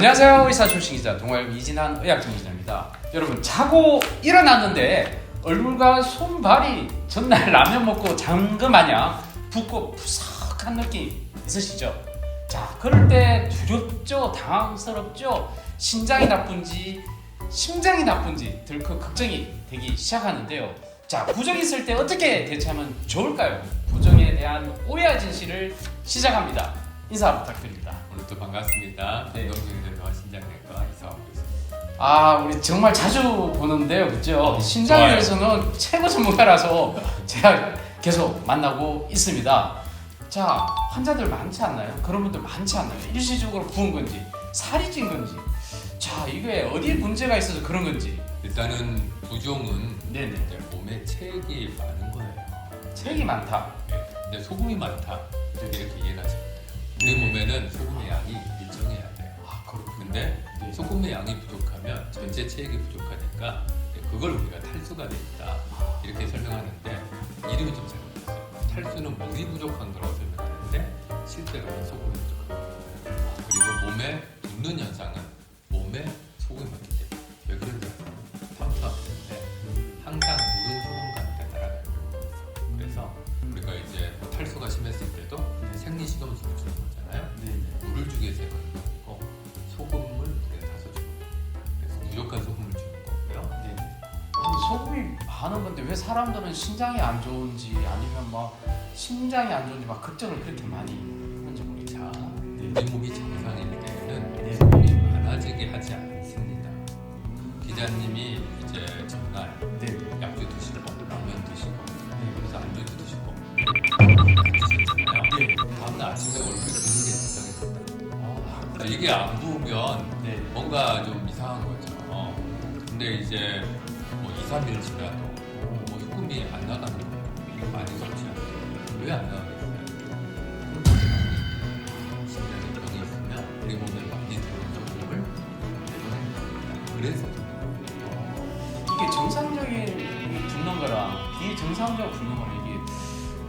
안녕하세요. 의사 출신 기자 동아일보 이진한 의학정기자입니다. 여러분, 자고 일어났는데 얼굴과 손발이 전날 라면 먹고 잔 거 마냥 붓고 푸석한 느낌 있으시죠? 자, 그럴 때 두렵죠? 당황스럽죠? 심장이 나쁜지 덜컥 걱정이 되기 시작하는데요. 자, 부정이 있을 때 어떻게 대처하면 좋을까요? 부정에 대한 오해와 진실을 시작합니다. 인사 부탁드립니다. 오늘도 반갑습니다. 네. 운동중에서 신장내과 이사하고 있습니다. 아, 우리 정말 자주 보는데요, 그죠? 신장에서는 최고 전문가라서 제가 계속 만나고 있습니다. 자, 환자들 많지 않나요? 그런 분들 많지 않나요? 일시적으로 부은 건지, 살이 찐 건지, 자, 이게 어디에 문제가 있어서 그런 건지. 일단은 부종은 네네. 이제 몸에 체액이 많은 거예요. 체액이 많다. 네. 근데 소금이 많다. 이렇게 이해가 하시면 돼요. 우리 몸에는 소금의 양이 일정해야 돼요. 아, 그렇군요. 근데 네. 소금의 양이 부족하면 전체 체액이 부족하니까 그걸 우리가 탈수가 돼 있다. 이렇게 설명하는데 이름이 좀 잘못됐어요. 탈수는 물이 부족한 거라고 설명하는데 실제로는 소금이 부족한 거예요. 그리고 몸에 붓는 현상은 몸에 소금이 많기 때문에 왜 그런지 알아요? 탄수화물 때문에 항상 물은 소금 가운데 날아가요. 그래서 우리가 이제 뭐 탈수가 심했을 때도 생리식염수를 주는 거잖아요. 네네. 물을 주기 위해서 그런 거 아니고 소금을 물에 타서 주는 거예요. 그래서 부족한 소금을 주는 거고요. 네네. 소금이 많은 건데 왜 사람들은 신장이 안 좋은지 아니면 막 심장이 안 좋은지 막 걱정을 그렇게 많이 하는지 모르겠어요. 자, 네. 우리 몸이 정상일 때는 네. 소금이 많아지게 하지 않습니다. 기자님이 이제 전날 네. 약주 드시고 라면 드시고 그래서 안주도 드시고 드셨잖아요. 네. 다음날 아침에 얼굴이 붓는 게 진정했다. 아, 이게 안 부으면 네. 뭔가 좀 이상한 거죠. 근데 이제 뭐 2, 3일 지나도 뭐 소금이 안 나가는 거예요. 많이 섭취하는데 왜 안 나가겠어요? 신장에 병이 있으면 우리 몸에 많이 들어온 소금을 내보내는 겁니다. 그래서 이게 정상적인 붓는 거랑 비정상적으로 붓는 거랑 이게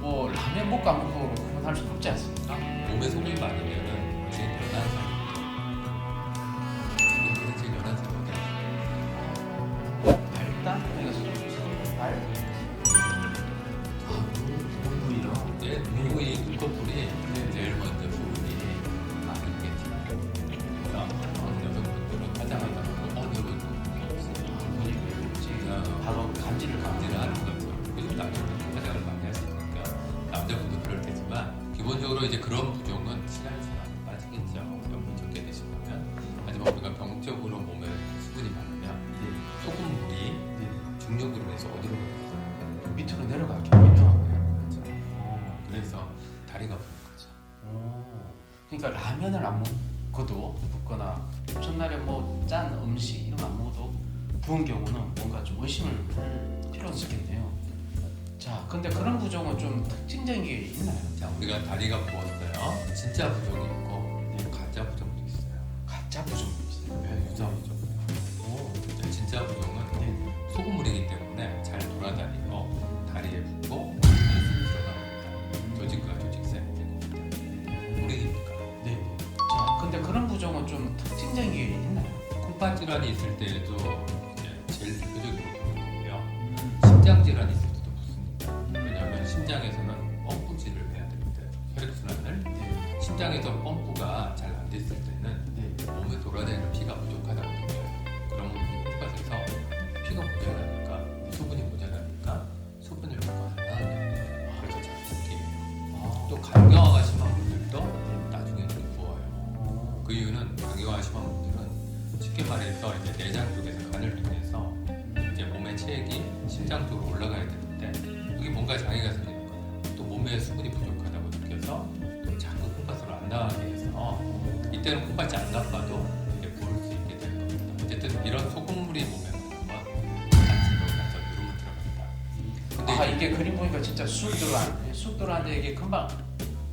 뭐 라면 먹고 안 먹고 구분할 수 없지 않습니까? 몸에 소금이 많으면은 제일 연한 사람. 지금 제일 연한 사람이 발단? 그러니까 발? 아, 부위요? 이제 누구의 눈꺼풀이 제일 먼저 소금이 많겠죠. 그래서 여성분들은 화장하다가 여러분 바로 감지를 감지를 하는 거죠. 요즘 남자분들 화장을 많이 하시니까 남자분도 그럴 테지만 기본적으로 이제 그런 부종은 시간이 지나면 빠지겠죠. 영분 적게 드시면. 하지만 우리가 병적으로 몸에 수분이 많으면 소금물이 중력으로 인해서 어디로 가요? 밑으로 내려가게. 그렇죠. 그래서 다리가 부는 거죠. 그러니까 라면을 안 먹어도 붓거나 전날에 뭐 짠 음식 이런 거 안 먹어도 부은 경우는 뭔가 좀 의심을 할 필요가 있겠네요. 자, 근데 그런 부종은 좀 특징적인 게 있나요? 자, 우리가 다리가 부었어요. 진짜 부종이 있고 가짜 부종도 있어요. 가짜 부종이 있어요. 유사 부종. 진짜 부종은 네. 소금물이기 때문에 잘 돌아다니고 다리에 붙고 숨이 들어갑니다. 조직과 조직 사이에 되고 물이니까. 네. 자, 근데 그런 부종은 좀 특징적인 게 있나요? 콩팥 질환이 있을 때에도 이제 제일 대표적으로 보는 거고요. 심장 질환이 있을 때도 붙습니다. 왜냐하면 심장에서는 펌프질을 해야 됩니다. 혈액순환을. 심장에서 펌프가 잘 안 됐을 때는 네. 몸에 돌아다니는 피가 부족하다고 느껴요. 그러면 콩팥에서 피가 모자라니까 수분이 모자라니까 수분을 먹고 안 나가게 돼요. 그래서 잘 느끼해요. 또 간경화가 심한 분들도 나중에 좀 부어요. 그 이유는 간경화가 심한 분들은 쉽게 말해서 이제 내장 쪽에서 간을 통해서 이제 몸의 체액이 심장 쪽으로 올라가야 되는데 여기 뭔가 장애가 생기는 거예요. 또 몸에 수분이 부족하다고 느껴서 또 자꾸 콩팥으로 안 나가게 해서 이때는 콩팥이 안 나빠도 이제 부을 수 있게 되는 겁니다. 어쨌든 이런 소금물이 몸에 많으면 단체로 가서 누르면 들어갑니다. 근데 아, 이게 그림 보니까 진짜 쑥 들어가는데 이게 금방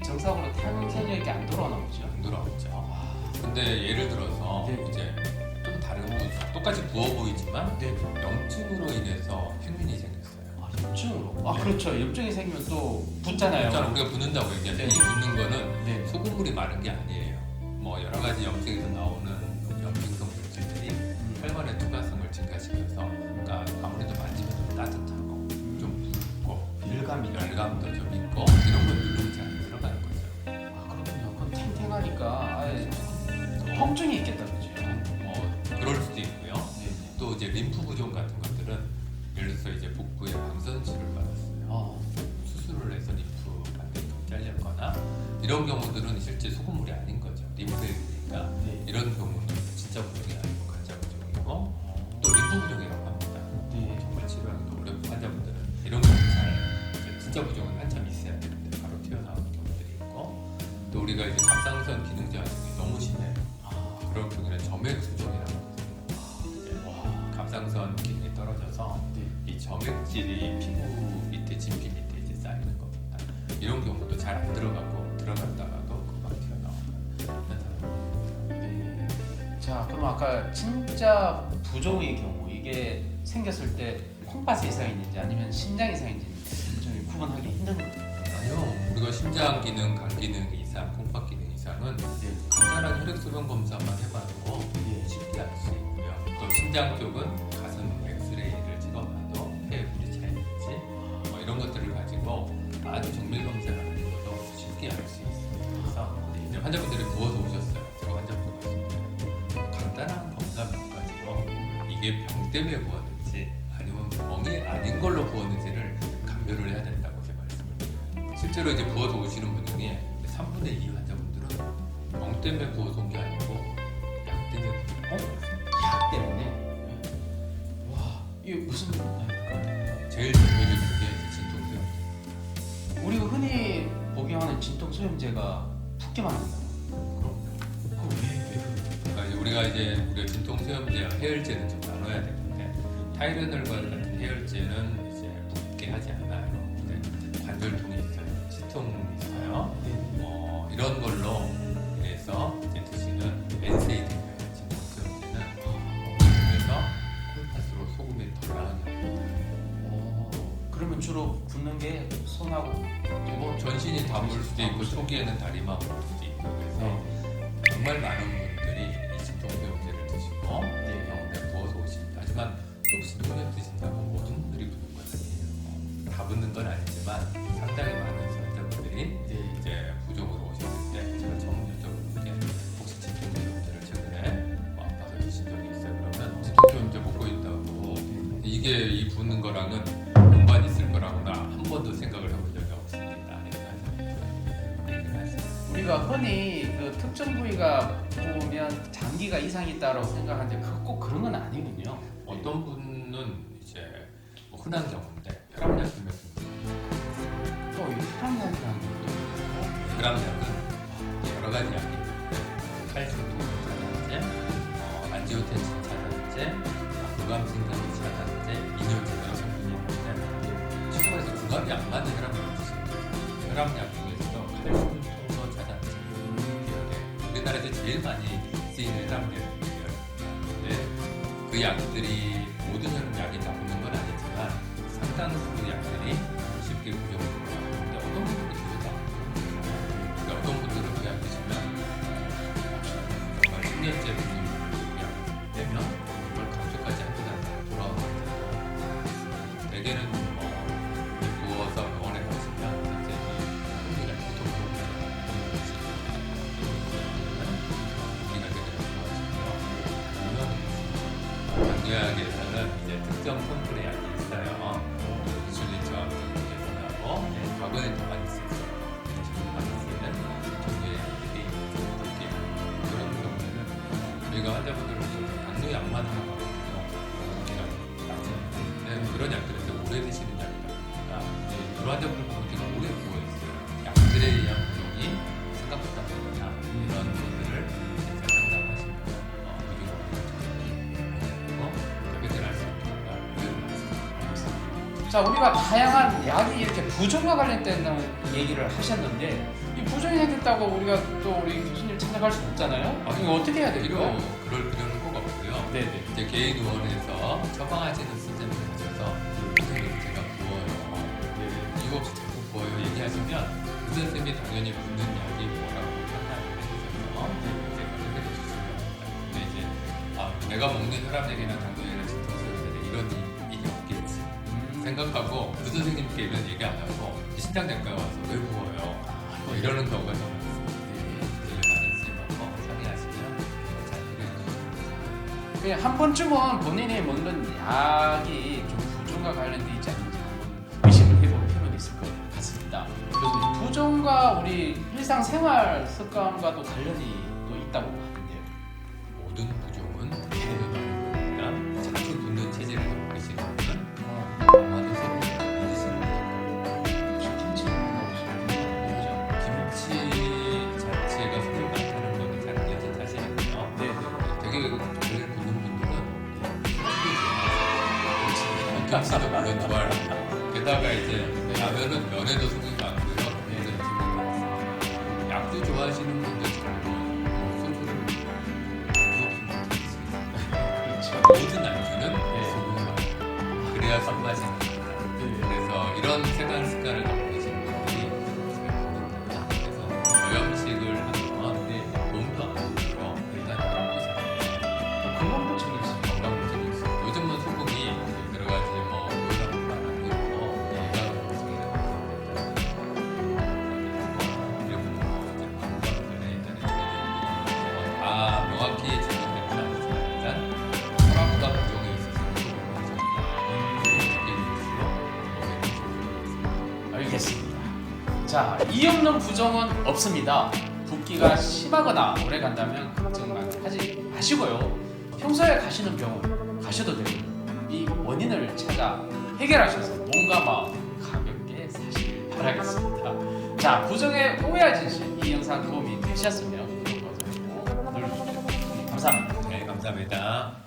정상으로 탄생력이 안 돌아오나 보죠? 안 돌아오죠. 근데 예를 들어서 네. 이제 좀 다른 똑같이 부어 보이지만 네. 염증으로 인해서 팽민이 생겼어요. 아, 염증으로? 아, 그렇죠. 염증이 생기면 또 붓잖아요. 일단 우리가 붓는다고 얘기하는데 네. 이 붓는 거는 네. 소금물이 많은 게 아니에요. 뭐 여러 가지 염증에서 나오는 혈관의 투과성을 증가시켜서 그러니까 아무래도 만지면 좀 따뜻하고 좀 붉고 밀감이 열감도 좀 있고 이런 것들은 잘 들어가는 거죠. 아 그렇군요. 그럼 탱탱하니까 아예 통증이 있겠다 그죠? 그럴 수도 있고요. 네. 또 이제 림프 부종 같은 것들은 예를 들어서 이제 복부에 방선치를 받았어요. 수술을 해서 림프 반대로 잘렸거나 이런 경우들은 실제 소금물이 아닌 거죠. 림프에니까 네. 이런 경우는 진짜 부종이 아니고 가짜 부종이고 또 림프 부종이라고 합니다. 네. 정말 치료하기도 어려운 환자분들은 이런 경우 잘 진짜 부종은 한참 있어야 되는데 바로 튀어나오는 경우들이 있고 또 우리가 이제 갑상선 기능 저하증이 너무 심해요. 그런 경우는 점액 수종이라고 하거든요. 갑상선 기능이 떨어져서 이 점액질이 피부 밑에 진피 밑에 이제 쌓이는 겁니다. 이런 경우도 잘 안 들어가고 들어갔다가도 금방 튀어나오는 현상입니다. 네. 자 그럼 아까 진짜 부종의 경우 이게 생겼을 때 콩팥에 이상이 있는지 아니면 심장 이상인지 좀 구분하기 힘든 건가요? 아니요, 우리가 심장 기능, 간 기능 이상, 콩팥 기능 이상은 간단한 혈액 소변 검사만 해봐도 쉽게 알 수 있고요. 또 심장 쪽은 가슴 엑스레이를 찍어봐도 폐에 물이 차 있는지 이런 것들을 가지고 아주 정밀 검사를 하는 것도 쉽게 알 수 있습니다. 그래서 이제 환자분들이 부어서 오셨어요. 제가 환자분들 말씀드려요. 간단한 검사 몇 가지로 이게 병 때문에 부었는지 아니면 병이 아닌 걸로 부었는지를 감별을 해야 된다고 제가 말씀을 드려요. 실제로 이제 부어서 오시는 분 중에 3분의 2 환자분들은 병 때문에 부어서 온 게 아니고 약 때문에 부어서 약 때문에? 와 이게 무슨 약일까요? 제일 대표적인 게 이제 진통소염. 우리가 흔히 복용하는 진통소염제가 붓기만 한다. 그럼 왜 그러니까 이제 우리가 진통소염제와 해열제는 좀 나눠야 되는데 타이레놀과 같은 해열제는 이제 붓게 하지 않아요. 근데 관절통이 있어요, 치통이 있어요. 이런 걸로 인해서 이제 드시는 NSAID 진통소염제는 그래서 콩팥으로 소금이 덜 나가게 합니다. 그러면 주로 붓는 게 손하고 뭐 전신이 다 물 수도 있고 초기에는 다리만 물 수도 있고 그래서 정말 많은 분들이 이 진통소염제를 드시고 병원에 부어서 오십니다. 하지만 조금씩 눈에 드신다고 모든 분들이 붓는 건 아니에요. 다 붓는 건 아니지만 상당히 많은 환자분들이 이제 부종으로 오셨을 때 제가 처음 여쭤보는 게 혹시 진통소염제를 최근에 아파서 드신 적이 있어요? 그러면 진통소염제 먹고 있다고 이게 이 붓는 거랑은 연관이 있을 거라고나 한 번도 생각을 해본 적이 없습니다. 우리가 흔히 그 특정 부위가 보면 장기가 이상이 있다고 생각하는데 꼭 그런 건 아니군요. 어떤 분은 이제 뭐 흔한 경우인데 혈압약 때문에 또 이 혈압약이라는 것도 혈압약은 여러 가지 약이 있는데 칼슘 차단제, 안지오텐신 차단제, 구강신경 차단제, 이뇨제 여러 성분이 있는데 치료에서 궁합이 안 맞는 혈압약을 드시는 거예요. 혈압약 중에서도 칼슘 통로 차단제 우리나라에서 제일 많이 쓰이는 혈압약인데 그 약들이 모든 약이 나쁘는 건 아니지만 상당수 약들이 쉽게 부정을 하는데 어떤 분들은 드셔도 안 돼요. 그러니까 어떤 분들은 그 약 드시면 정말 10년째 드시는 약 빼면 그걸 감쪽까지 한두 달 돌아오는 거죠. 대개는 부어서 병원에 가시면 선생님이 우리가 보통 우리가 되게 좋아하시고요. 당뇨약에서는 이제 특정 성분의 약이 있어요. 인슐린 저항성분에서하고 과거에 더 많이 쓰였어요. 지금 많이 쓰는 정제약들이 그렇게 그런 경우에는 저희가 환자분들을 당뇨약만 하나 받거든요. 우리가 낮은 그런 약들은 이제 오래 드시는 약이다 보니까 그런 환자분들 보면 되게 오래 부어 있어요. 약들에 의한 부종이 생각보다 많다. 이런 것들을 이제 상담하시면 자 우리가 다양한 약이 이렇게 부종과 관련된 얘기를 하셨는데 이 부종이 생겼다고 우리가 또 우리 교수님 찾아갈 수 없잖아요. 이거 어떻게 해야 될까요? 그럴 필요는 꼭 없고요. 네네. 이제 개인 의원에서 처방하시는 선생님을 가셔서 선생님 제가 부어요. 이거 없이 자꾸 부어요 얘기하시면 그 선생님이 당연히 붓는 약이 뭐라고 판단을 해주셔서 제가 해주시면 근데 이제 내가 먹는 혈압약의 생각하고 그 선생님께 이런 얘기 안 하고 신장장과에 와서 왜 부어요? 뭐 이러는 경우가 좀 많습니다. 텔레마디즘하고 상의하시면 잘 해결해 주시면 그냥 한 번쯤은 본인이 먹는 약이 좀 부종과 관련돼 있지 않는지 한번 의식을 해볼 필요는 있을 것 같습니다. 그래서 이 부종과 우리 일상생활 습관과도 관련이 또 있다고 하는데요. 모든 부종은 그러니까 자주 붓는 체질을 갖고 계시는 분은 아마도 소금을 드시는 거예요. 김치 먹으시는 김치 자체가 소금이 많다는 건 잘 알려진 사실이고요. 네, 되게 고개를 붓는 분들은 김치도 물론 좋아를 합니다. 게다가 이제 라면은 면에도 소금이 많고요. 면에도 소금이 많습니다. 약도 좋아하시는 분들처럼 소주를 무섭게 드실 수 있어요. 그렇죠. 모든 안주는 소금이 많아요. 그래야 손맛이 납니다. 그래서 이런 생활 습관을 갖고 계시는 분들이 잘 먹는다. 그래서 저염식을 하면 몸도 안 아프고요. 일단 건강도 잘 돼요. 건강도 챙겼어요. 건강 문제도 있어요. 요즘은 소금이 여러 가지 뭐 노란맛 안 있고 건강 문제가 다 명확히 제공되는 건 아니지만 일단 혈압과 부종에 있어서 알겠습니다. 자, 이 없는 부종은 없습니다. 붓기가 심하거나 오래 간다면 걱정만 하지 마시고요. 평소에 가시는 병원 가셔도 되고 이 원인을 찾아 해결하셔서 몸과 마음 가볍게 사시길 바라겠습니다. 자, 부종에 오해하신 실, 이 영상 도움이 되셨으면 구독 버튼 눌러주시고 감사합니다. 네, 감사합니다.